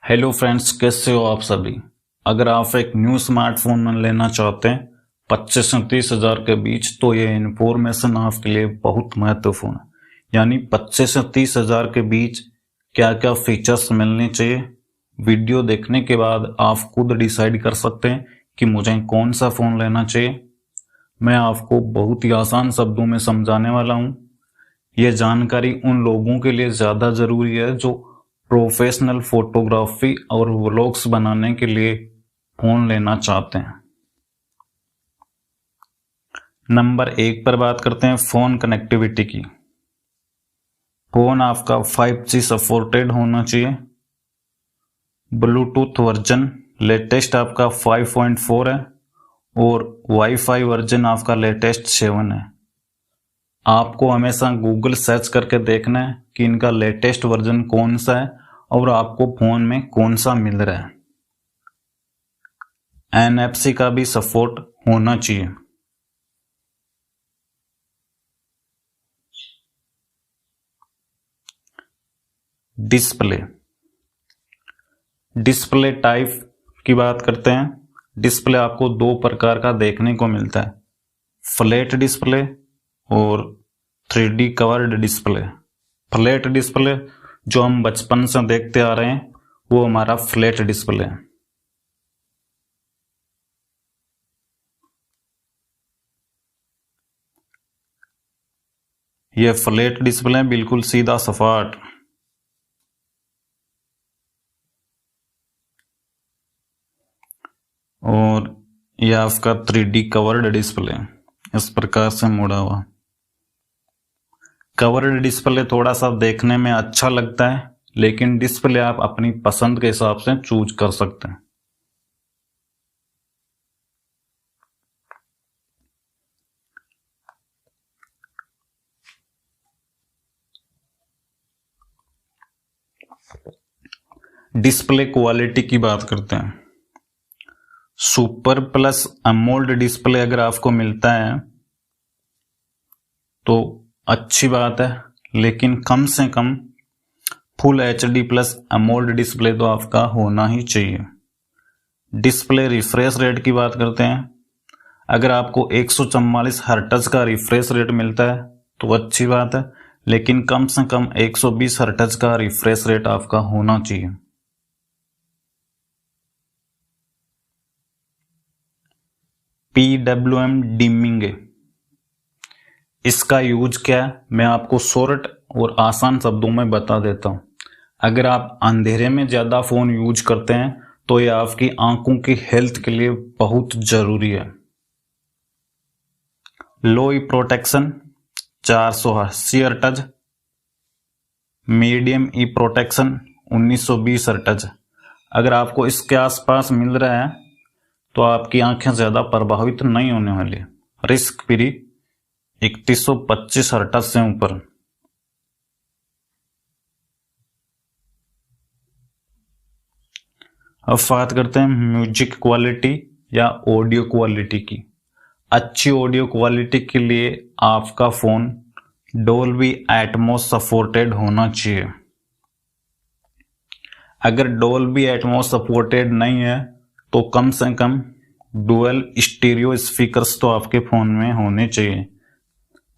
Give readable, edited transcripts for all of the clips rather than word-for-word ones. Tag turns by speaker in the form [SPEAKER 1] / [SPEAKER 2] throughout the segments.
[SPEAKER 1] Hello friends, कैसे हो आप सभी। अगर आप एक न्यू स्मार्टफोन लेना चाहते हैं 25 से 30 हज़ार के बीच, तो ये इन्फॉर्मेशन आपके लिए बहुत महत्वपूर्ण है। यानी 25 से 30 हज़ार के बीच क्या क्या फीचर्स मिलने चाहिए, वीडियो देखने के बाद आप खुद डिसाइड कर सकते हैं कि मुझे कौन सा फ़ोन लेना चाहिए। मैं आपको बहुत ही आसान शब्दों में समझाने वाला हूँ। यह जानकारी उन लोगों के लिए ज़्यादा ज़रूरी है जो प्रोफेशनल फोटोग्राफी और व्लॉग्स बनाने के लिए फ़ोन लेना चाहते हैं। नंबर 1 पर बात करते हैं फ़ोन कनेक्टिविटी की। फ़ोन आपका 5G सपोर्टेड होना चाहिए। ब्लूटूथ वर्जन लेटेस्ट आपका 5.4 है और वाईफाई वर्जन आपका लेटेस्ट 7 है। आपको हमेशा गूगल सर्च करके देखना है कि इनका लेटेस्ट वर्जन कौन सा है और आपको फ़ोन में कौन सा मिल रहा है। NFC का भी सपोर्ट होना चाहिए। डिस्प्ले टाइप की बात करते हैं। डिस्प्ले आपको दो प्रकार का देखने को मिलता है, फ्लैट डिस्प्ले और 3D covered display. Flat display जो हम बचपन से देखते आ रहे हैं वो हमारा फ्लैट डिस्प्ले है। यह फ्लैट डिस्प्ले बिल्कुल सीधा सपाट। और यह आपका 3D कवर्ड डिस्प्ले, इस प्रकार से मुड़ा हुआ। कवर्ड डिस्प्ले थोड़ा सा देखने में अच्छा लगता है, लेकिन डिस्प्ले आप अपनी पसंद के हिसाब से चूज कर सकते हैं। डिस्प्ले क्वालिटी की बात करते हैं। सुपर प्लस अमोल्ड डिस्प्ले अगर आपको मिलता है तो अच्छी बात है, लेकिन कम से कम full HD plus AMOLED display तो आपका होना ही चाहिए। डिस्प्ले रिफ्रेश रेट की बात करते हैं। अगर आपको 144 हर्ट्ज का रिफ्रेश रेट मिलता है तो अच्छी बात है, लेकिन कम से कम 120 हर्ट्ज का रिफ्रेश रेट आपका होना चाहिए। PWM डिमिंग, इसका यूज क्या है मैं आपको शॉर्ट और आसान शब्दों में बता देता हूं। अगर आप अंधेरे में ज़्यादा फ़ोन यूज करते हैं तो यह आपकी आंखों की हेल्थ के लिए बहुत ज़रूरी है। लो ई प्रोटेक्शन 480 हर्ट्ज, मीडियम ई प्रोटेक्शन 1920 हर्ट्ज। अगर आपको इसके आसपास मिल रहा है तो आपकी आंखें ज़्यादा प्रभावित नहीं होने वाली। रिस्क फ्री 3125 हर्ट्ज से ऊपर। अब बात करते हैं म्यूजिक क्वालिटी या ऑडियो क्वालिटी की। अच्छी ऑडियो क्वालिटी के लिए आपका फ़ोन डोल्बी एटमॉस सपोर्टेड होना चाहिए। अगर डोल्बी एटमॉस सपोर्टेड नहीं है तो कम से कम डुअल स्टीरियो स्पीकर्स तो आपके फ़ोन में होने चाहिए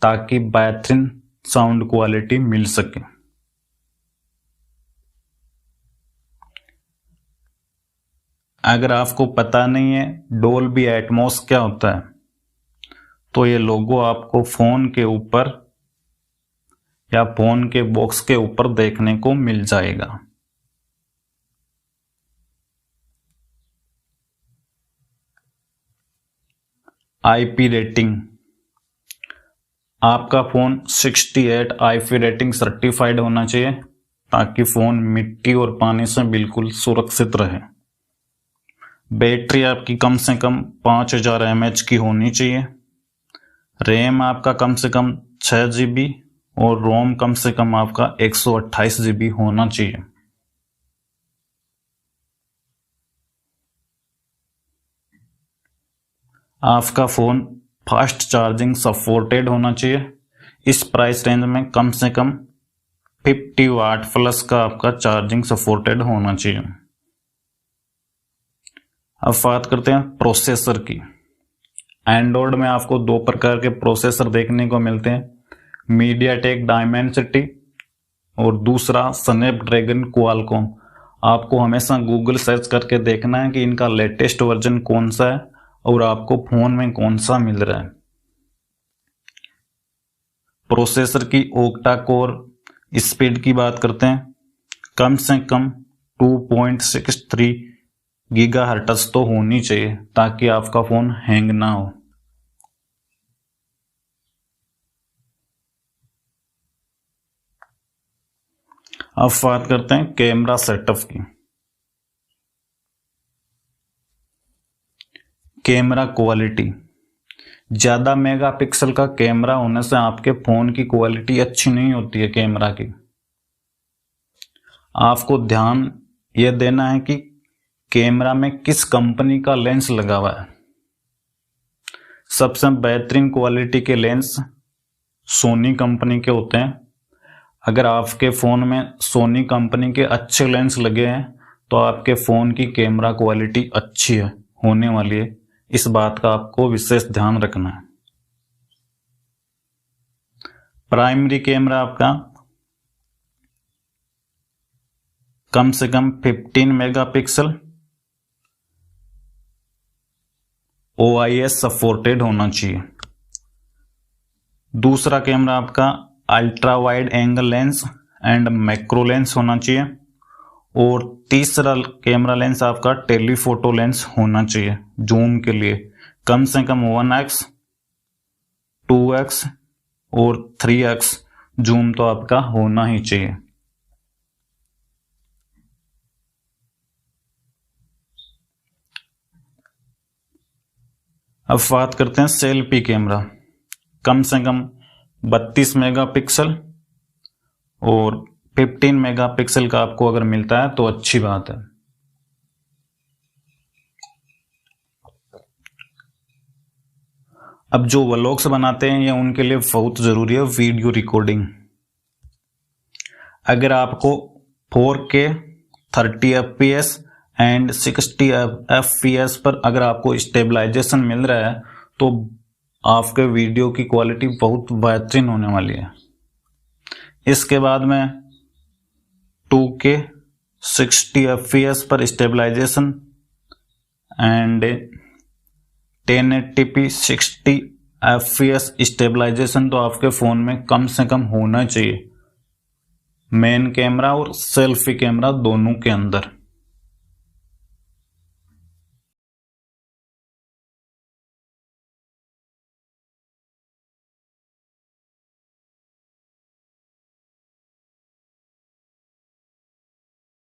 [SPEAKER 1] ताकि बेहतरीन साउंड क्वालिटी मिल सके। अगर आपको पता नहीं है डोल्बी एटमॉस क्या होता है तो ये लोगो आपको फ़ोन के ऊपर या फ़ोन के बॉक्स के ऊपर देखने को मिल जाएगा। IP रेटिंग, आपका फ़ोन 68 IP रेटिंग सर्टिफाइड होना चाहिए ताकि फ़ोन मिट्टी और पानी से बिल्कुल सुरक्षित रहे। बैटरी आपकी कम से कम 5000 mAh की होनी चाहिए। रैम आपका कम से कम 6 GB और रोम कम से कम आपका 128 GB होना चाहिए। आपका फ़ोन फास्ट चार्जिंग सपोर्टेड होना चाहिए। इस प्राइस रेंज में कम से कम 50 वाट प्लस का आपका चार्जिंग सपोर्टेड होना चाहिए। अब बात करते हैं प्रोसेसर की। एंड्रॉयड में आपको दो प्रकार के प्रोसेसर देखने को मिलते हैं, मीडियाटेक डायमेंसिटी और दूसरा स्नैपड्रैगन क्वालकॉम। आपको हमेशा गूगल सर्च करके देखना है कि इनका लेटेस्ट वर्जन कौन सा है और आपको फोन में कौन सा मिल रहा है। प्रोसेसर की ओक्टा कोर स्पीड की बात करते हैं, कम से कम 2.63 गीगाहर्ट्ज तो होनी चाहिए ताकि आपका फोन हैंग ना हो। अब बात करते हैं कैमरा सेटअप की। कैमरा क्वालिटी, ज्यादा मेगापिक्सल का कैमरा होने से आपके फोन की क्वालिटी अच्छी नहीं होती है। कैमरा की आपको ध्यान यह देना है कि कैमरा में किस कंपनी का लेंस लगा हुआ है। सबसे बेहतरीन क्वालिटी के लेंस सोनी कंपनी के होते हैं। अगर आपके फोन में सोनी कंपनी के अच्छे लेंस लगे हैं तो आपके फोन की कैमरा क्वालिटी अच्छी है होने वाली है। इस बात का आपको विशेष ध्यान रखना है। प्राइमरी कैमरा आपका कम से कम 15 मेगापिक्सल OIS सपोर्टेड होना चाहिए। दूसरा कैमरा आपका ultra wide angle lens and macro lens होना चाहिए। और तीसरा कैमरा लेंस आपका टेलीफोटो लेंस होना चाहिए जूम के लिए, कम से कम 1x 2x और 3x जूम तो आपका होना ही चाहिए। अब बात करते हैं सेल्फी कैमरा, कम से कम 32 मेगापिक्सल और 15 मेगापिक्सल का आपको अगर मिलता है तो अच्छी बात है। अब जो व्लॉग्स बनाते हैं या उनके लिए बहुत जरूरी है वीडियो रिकॉर्डिंग। अगर आपको 4K 30 FPS एंड 60 FPS पर अगर आपको स्टेबलाइजेशन मिल रहा है तो आपके वीडियो की क्वालिटी बहुत बेहतरीन होने वाली है। इसके बाद में 2K 60 FPS पर stabilization and 1080p 60 FPS stabilization तो आपके फोन में कम से कम होना चाहिए, मेन कैमरा और सेल्फी कैमरा दोनों के अंदर।